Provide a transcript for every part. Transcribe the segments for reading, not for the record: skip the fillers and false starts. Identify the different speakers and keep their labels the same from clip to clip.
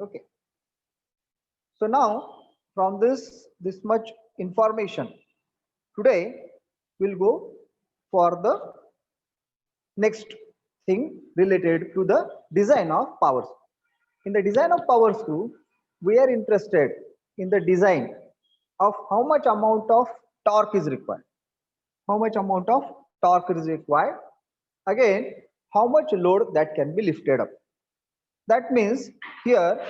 Speaker 1: Okay. So now from this much information, today we'll go for the next thing related to the design of power screw. In the design of power screw, we are interested in the design of how much amount of torque is required. How much amount of torque is required? Again, how much load that can be lifted up. That means here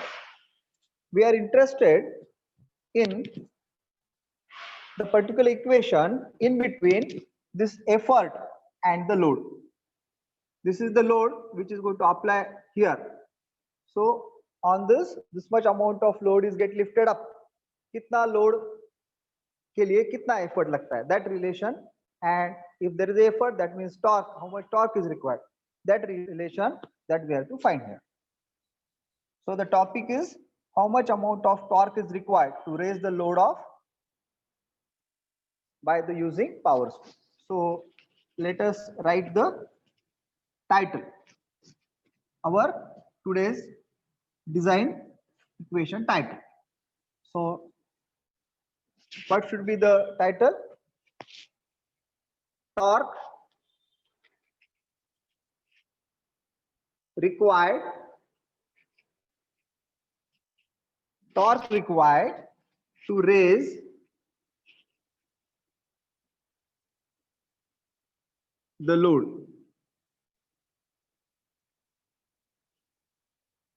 Speaker 1: we are interested in the particular equation in between this effort and the load. This is the load which is going to apply here. So on this much amount of load is get lifted up. कितना load के लिए कितना effort लगता है? That relation, and if there is effort, that means torque. How much torque is required? That relation that we have to find here. So the topic is how much amount of torque is required to raise the load of by the using power screw. So let us write the title. Our today's design equation title. So what should be the title? Torque required to raise the load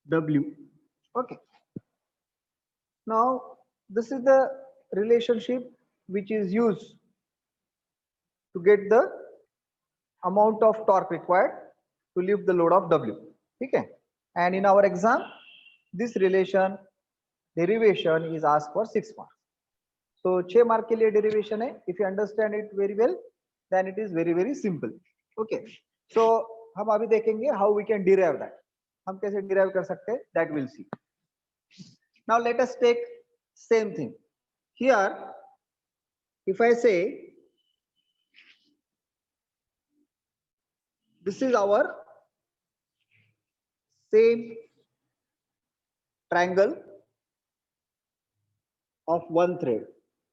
Speaker 1: W. Okay. Now this is the relationship which is used to get the amount of torque required to lift the load of W. Okay. And in our exam, this relation derivation is asked for 6 marks. So 6 mark के लिए derivation है. If you understand it very well, then it is very simple. Okay. So हम अभी देखेंगे how we can derive that. हम कैसे derive कर सकते हैं, that we'll see. Now let us take same thing. Here, if I say this is our same triangle of one thread.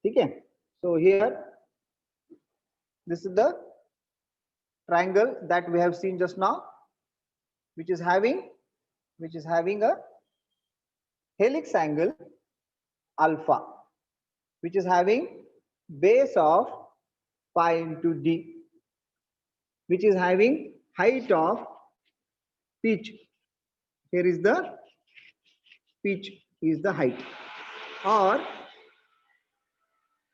Speaker 1: Okay. So here, this is the triangle that we have seen just now, which is having a helix angle alpha, which is having base of pi into d, which is having height of pitch. Here is the pitch is the height. Or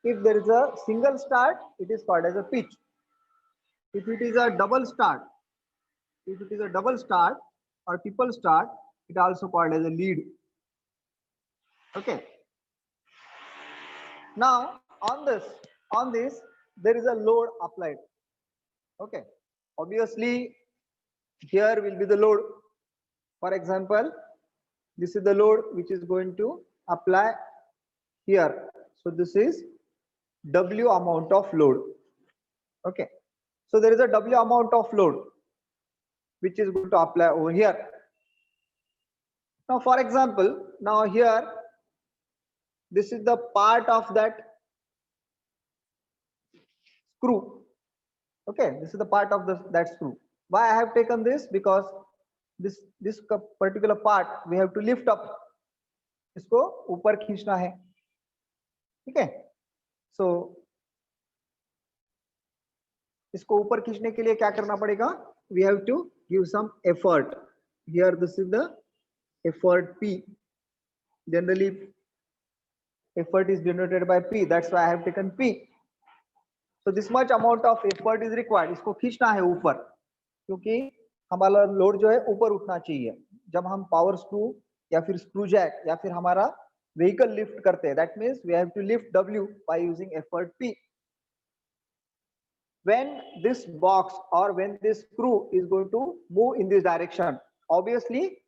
Speaker 1: if there is a single start, it is called as a pitch. If it is a double start, or triple start, it also called as a lead. Okay. Now on this there is a load applied. Okay. Obviously here will be the load. For example, this is the load which is going to apply here. So this is W amount of load. Okay. So there is a W amount of load which is going to apply over here. Now for example, now here this is the part of that screw. Okay, this is the part of that screw. Why I have taken this? Because this particular part we have to lift up. इसको ऊपर खींचना है. ठीक है. So इसको ऊपर खींचने के लिए क्या करना पड़ेगा? We have to give some effort. Here this is the effort P. Generally effort is denoted by P. That's why I have taken P. So this much amount of effort is required. इसको खींचना है ऊपर, क्योंकि हमारा load जो है ऊपर उठना चाहिए. जब हम पावर स्क्रू या फिर स्क्रू जैक या फिर हमारा व्हीकल लिफ्ट करते हैं, that means we have to lift W by using effort P. When this box or when this screw is going to move in this direction, obviously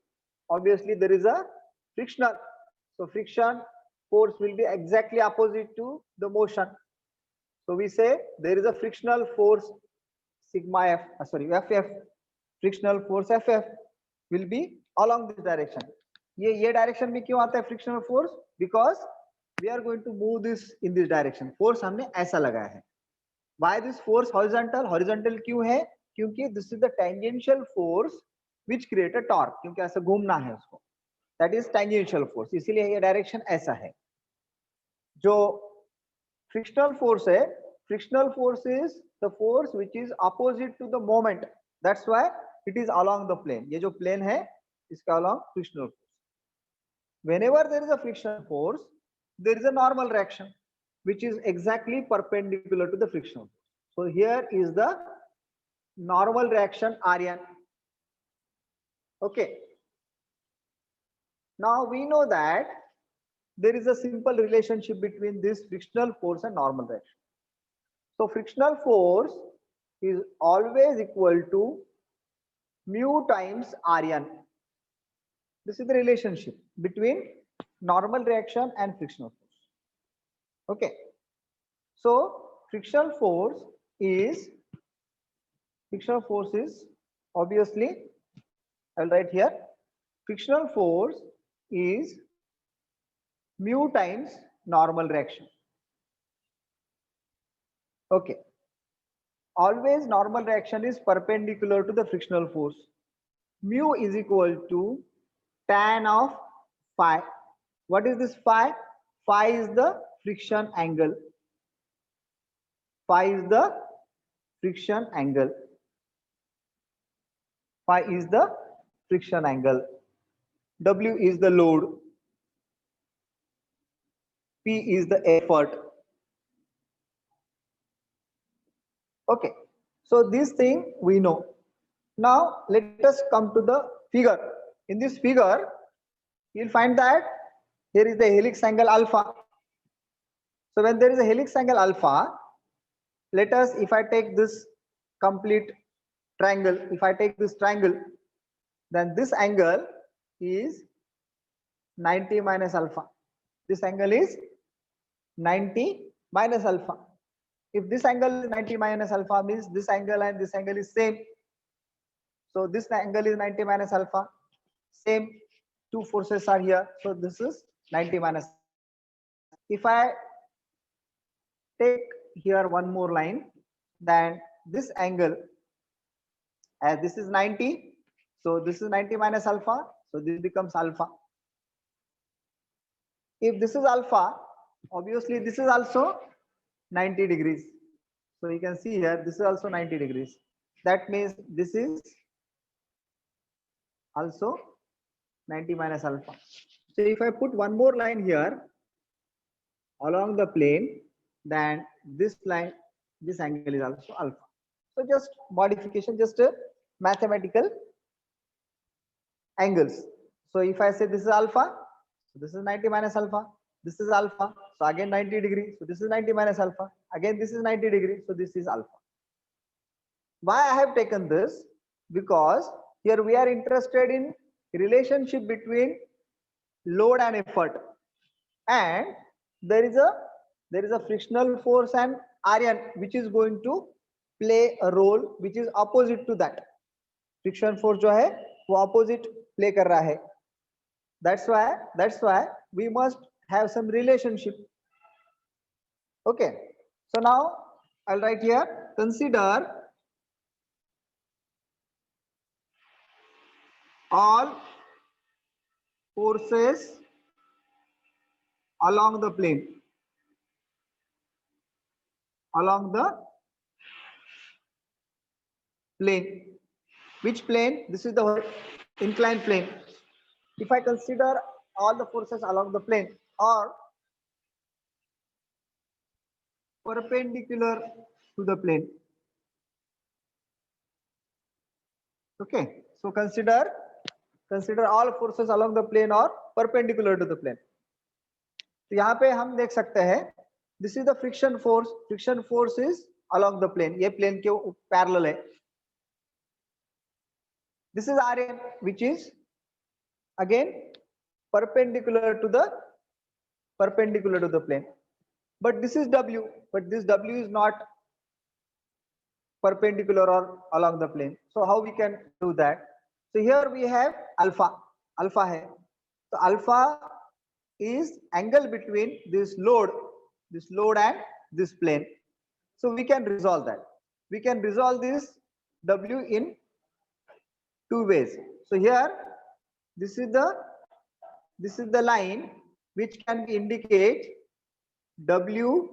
Speaker 1: there is a frictional. So friction force will be exactly opposite to the motion. So we say there is a frictional force sigma F, FF. Frictional force FF will be along this direction. ये direction में क्यों आता है frictional force? Because we are going to move this in this direction. Force हमने ऐसा लगाया है. Why this force horizontal? Horizontal क्यों है? क्योंकि this is the tangential force which create a torque. क्योंकि ऐसा घूमना है उसको, दैट इज टेंजेंशियल फोर्स. इसीलिए ये डायरेक्शन ऐसा है. जो frictional force है, frictional force is the force which is opposite to the moment. That's why it is along the plane. ये जो plane है इसका along frictional force. Whenever there is a frictional force, there is a normal reaction which is exactly perpendicular to the frictional force. So here is the normal reaction Rn. Okay. Now we know that there is a simple relationship between this frictional force and normal reaction. So frictional force is always equal to mu times Rn. This is the relationship between normal reaction and frictional force. Okay. So frictional force is obviously, I'll write here, frictional force is mu times normal reaction. Okay. Always normal reaction is perpendicular to the frictional force. Mu is equal to tan of phi. What is this phi? Phi is the friction angle. Phi is the friction angle. Phi is the friction angle. W is the load. P is the effort. Okay. So this thing we know. Now let us come to the figure. In this figure, you'll find that here is the helix angle alpha. So when there is a helix angle alpha, let us, if I take this complete triangle, if I take this triangle, then this angle is 90 minus alpha. This angle is 90 minus alpha. If this angle is 90 minus alpha, means this angle and this angle is same. So this angle is 90 minus alpha. Same, two forces are here. So this is 90 minus. If I take here one more line, then this angle, as this is 90, so this is 90 minus alpha, so this becomes alpha. If this is alpha, obviously this is also 90 degrees. So you can see here, this is also 90 degrees. That means this is also 90 minus alpha. So if I put one more line here along the plane, then this line, this angle is also alpha. So just modification, just a mathematical angles. So if I say this is alpha, so this is 90 minus alpha, this is alpha, so again 90 degrees, so this is 90 minus alpha, again this is 90 degrees, so this is alpha. Why I have taken this? Because here we are interested in relationship between load and effort, and there is a frictional force and Rn which is going to play a role which is opposite to that. Friction force जो है वो opposite play कर रहा है. That's why we must have some relationship. Okay. So now I'll write here, consider all forces along the plane. Along the plane. Which plane? This is the inclined plane. If I consider all the forces along the plane or perpendicular to the plane. Okay. So consider all forces along the plane or perpendicular to the plane. तो यहाँ पे हम देख सकते हैं, this is the friction force. Friction force is along the plane. ये plane के parallel है. This is Rn, which is again perpendicular to the plane. But this is W, but this W is not perpendicular or along the plane. So how we can do that? So here we have alpha hai. So alpha is angle between this load and this plane. So we can resolve that. We can resolve this W in two ways. So here, this is the line which can indicate W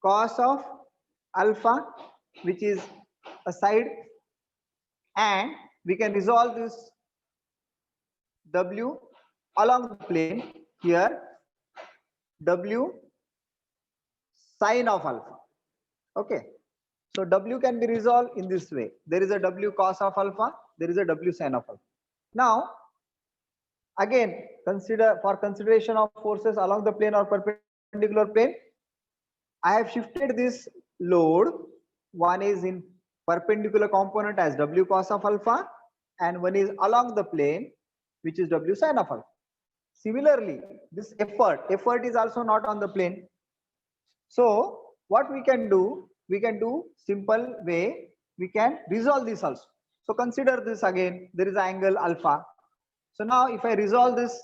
Speaker 1: cos of alpha, which is a side, and we can resolve this W along the plane here, W sine of alpha. Okay, so W can be resolved in this way. There is a W cos of alpha, there is a W sine of alpha. Now again, for consideration of forces along the plane or perpendicular plane, I have shifted this load. One is in perpendicular component as W cos of alpha, and one is along the plane, which is W sine of alpha. Similarly, this effort is also not on the plane. So what we can do simple way, we can resolve this also. So consider this again, there is an angle alpha. So now if I resolve this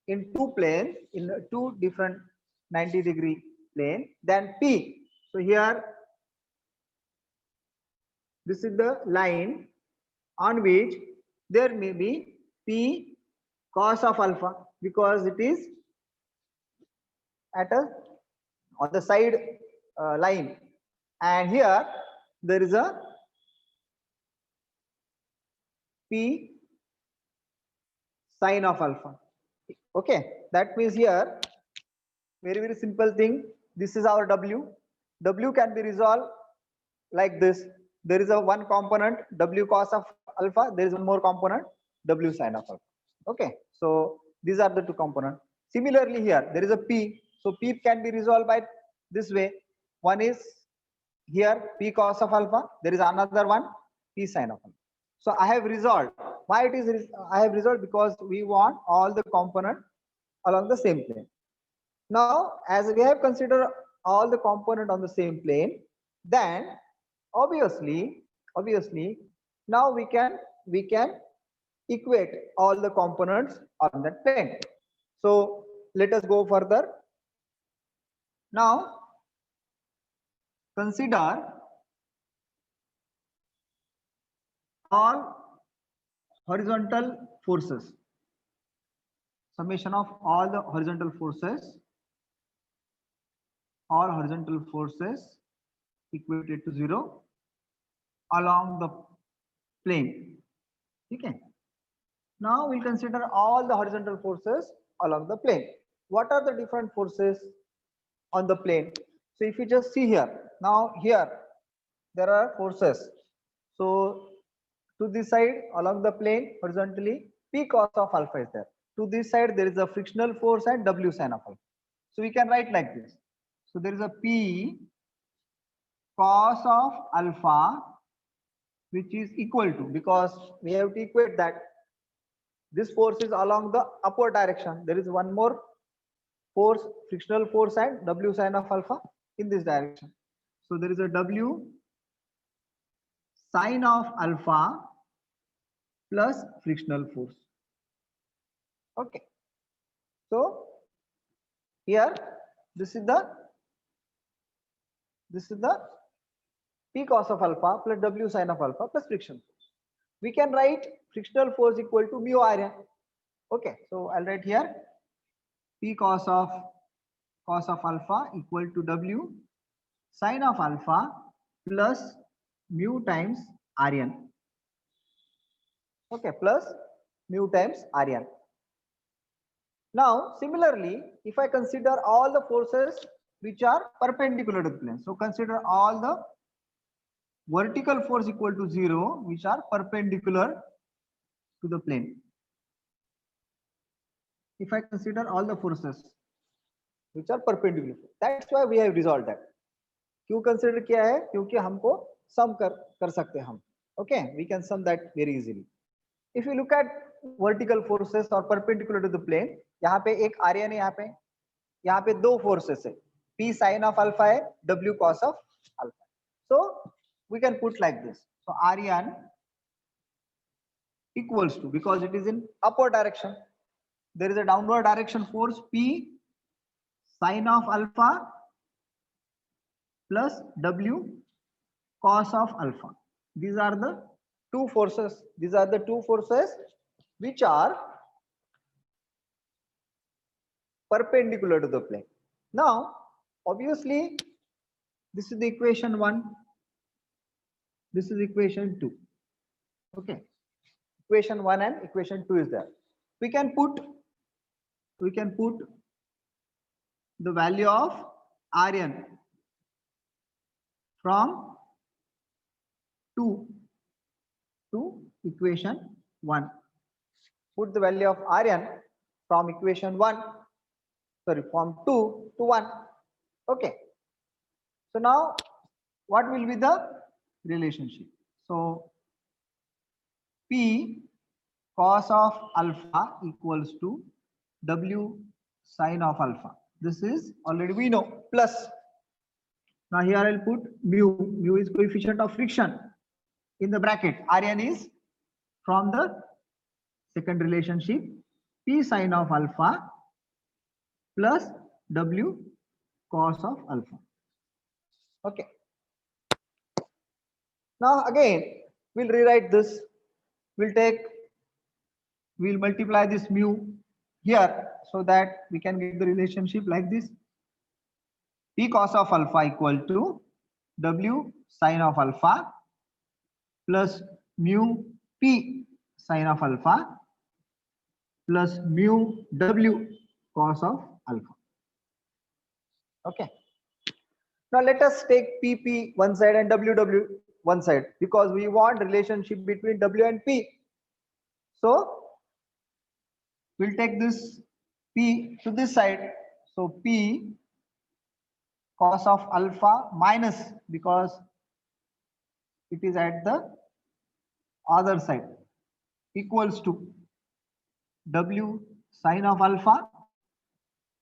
Speaker 1: in two planes, in two different 90-degree plane, then P. So here, this is the line on which there may be P cos of alpha, because it is at on the side line, and here there is a P sine of alpha. Okay, that means here, very simple thing, this is our W. W can be resolved like this. There is a one component W cos of alpha, there is one more component W sine of alpha. Okay, so these are the two components. Similarly here, there is a P. So P can be resolved by this way. One is here P cos of alpha, there is another one P sine of alpha. So I have resolved. Why it is I have resolved? Because we want all the component along the same plane. Now, as we have considered all the component on the same plane, then obviously now we can equate all the components on that plane. So let us go further. Now consider all horizontal forces, summation of all the horizontal forces, equated to 0 along the plane. Okay. Now we'll consider all the horizontal forces along the plane. What are the different forces on the plane? So if you just see here, now here there are forces. So to this side along the plane horizontally, P cos of alpha is there. To this side there is a frictional force and W sine of alpha. So we can write like this. So there is a P cos of alpha, which is equal to, because we have to equate that this force is along the upward direction. There is one more force, frictional force and W sine of alpha in this direction. So there is a W sine of alpha plus frictional force. Okay. So here this is the P cos of alpha plus W sine of alpha plus friction force. We can write frictional force equal to mu iron. Okay, so I'll write here P cos of alpha equal to W sine of alpha plus mu times Rn. Okay, plus mu times Rn. Now similarly, if I consider all the forces which are perpendicular to the plane, so consider all the vertical force equal to 0 which are perpendicular to the plane. If I consider all the forces which are perpendicular, that's why we have resolved that. क्यों consider किया है? क्योंकि हमको sum कर सकते हैं हम. Okay, we can sum that very easily. If you look at vertical forces or perpendicular to the plane, यहाँ पे एक Rn है, यहाँ पे दो forces है, P sin of alpha है, W cos of alpha. So we can put like this. So Rn equals to, because it is in upward direction, there is a downward direction force P sine of alpha plus W cos of alpha. These are the two forces. These are the two forces which are perpendicular to the plane. Now, obviously, this is the equation 1. This is equation 2. Okay. Equation 1 and equation 2 is there. We can put the value of Rn from 2 to equation 1. Put the value of Rn from equation 1, sorry, from 2 to 1. Okay. So now what will be the relationship? So P cos of alpha equals to W sine of alpha. This is already we know, plus. Now here I'll put mu. Mu is coefficient of friction. In the bracket, Rn is from the second relationship, P sine of alpha plus W cos of alpha. Okay. Now again, we'll rewrite this. We'll multiply this mu here so that we can get the relationship like this. P cos of alpha equal to W sine of alpha plus mu P sine of alpha plus mu W cos of alpha. Okay. Now let us take PP one side and WW one side because we want relationship between W and P. So we'll take this P to this side. So P cos of alpha minus, because it is at the other side, equals to W sine of alpha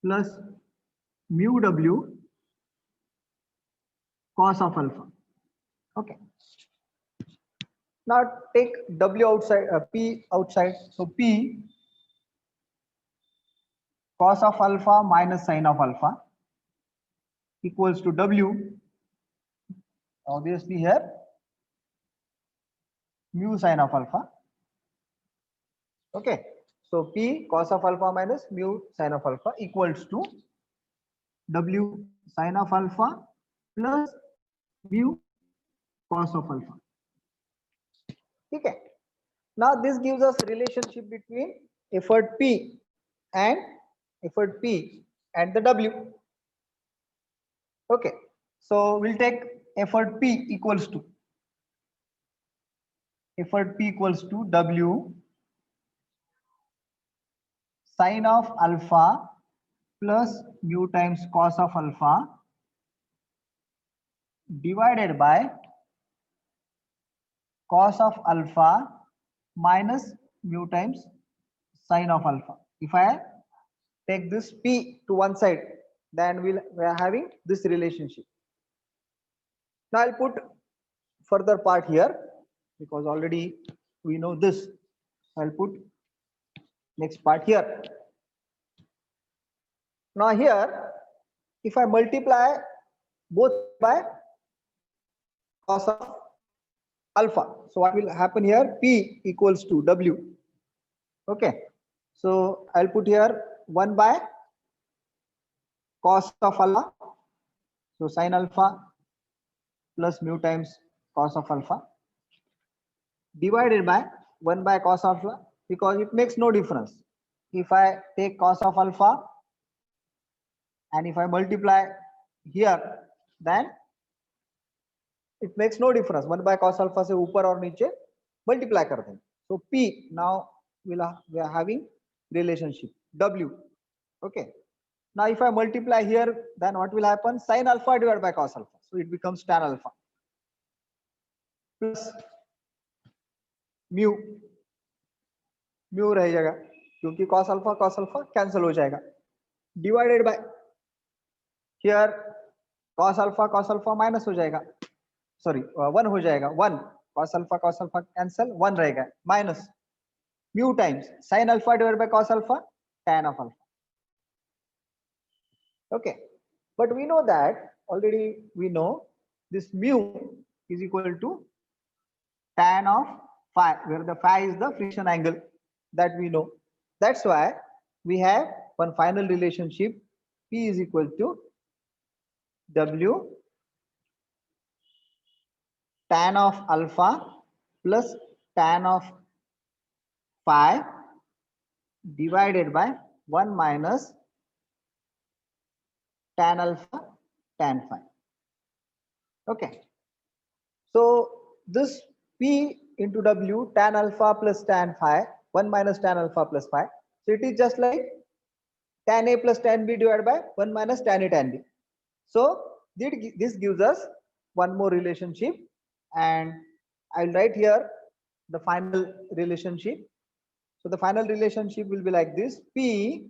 Speaker 1: plus mu W cos of alpha. Okay. Now take W outside, P outside. So P cos of alpha minus sine of alpha equals to W, obviously here, mu sine of alpha. Okay. So P cos of alpha minus mu sine of alpha equals to W sine of alpha plus mu cos of alpha. Okay. Now this gives us relationship between effort P and the W. Okay. So we'll take effort P equals to W sine of alpha plus mu times cos of alpha divided by cos of alpha minus mu times sine of alpha. If I take this P to one side, then we are having this relationship. Now I'll put further part here because already we know this. I'll put next part here. Now here, if I multiply both by cos of alpha, so what will happen here? P equals to W. Okay. So I'll put here 1 by cos of alpha. So sine alpha plus mu times cos of alpha divided by 1 by cos of alpha, because it makes no difference. If I take cos of alpha and if I multiply here, then it makes no difference. 1 by cos alpha से ऊपर और नीचे multiply कर दें. So P now we are having relationship W. Okay. Now if I multiply here, then what will happen? Sin alpha divided by cos alpha. So it becomes tan alpha plus mu रह जाएगा क्योंकि cos alpha cancel हो जाएगा, divided by here cos alpha minus हो जाएगा, sorry 1 हो जाएगा, 1 cos alpha cancel, 1 रहेगा, minus mu times sin alpha divided by cos alpha tan of alpha. Okay, but we know that already. We know this mu is equal to tan of phi, where the phi is the friction angle that we know. That's why we have one final relationship. P is equal to W tan of alpha plus tan of phi divided by 1 minus tan alpha tan phi. Okay, so this P into W tan alpha plus tan phi 1 minus tan alpha plus phi, so it is just like tan A plus tan B divided by 1 minus tan A tan B. So this gives us one more relationship, and I'll write here the final relationship. So the final relationship will be like this: P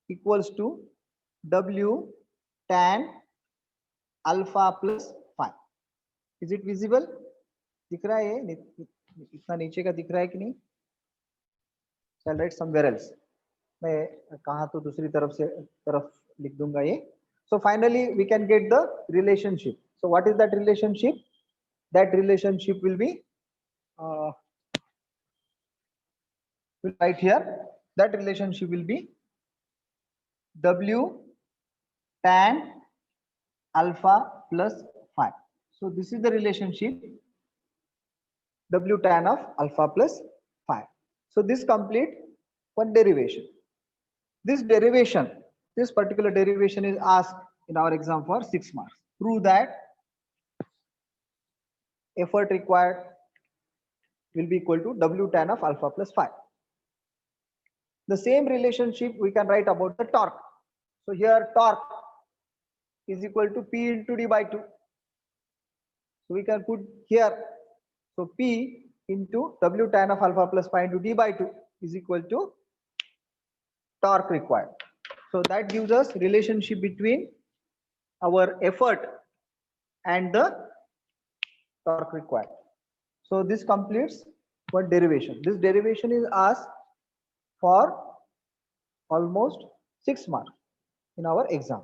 Speaker 1: equals to W tan alpha plus phi. Is it visible? दिख रहा है? इतना नीचे का दिख रहा है कि नहीं? I'll write somewhere else. मैं कहाँ तो दूसरी तरफ लिख दूंगा ये. So finally we can get the relationship. So what is that relationship? That relationship will be right here. That relationship will be W tan alpha plus phi. So this is the relationship W tan of alpha plus phi. So this complete one derivation. This derivation, this particular derivation is asked in our exam for 6 marks. Prove that effort required will be equal to W tan of alpha plus phi. The same relationship we can write about the torque. So here torque is equal to P into D by 2. So we can put here, so P into W tan of alpha plus phi into D by 2 is equal to torque required. So that gives us relationship between our effort and the torque required. So this completes one derivation. This derivation is asked for almost 6 marks in our exam.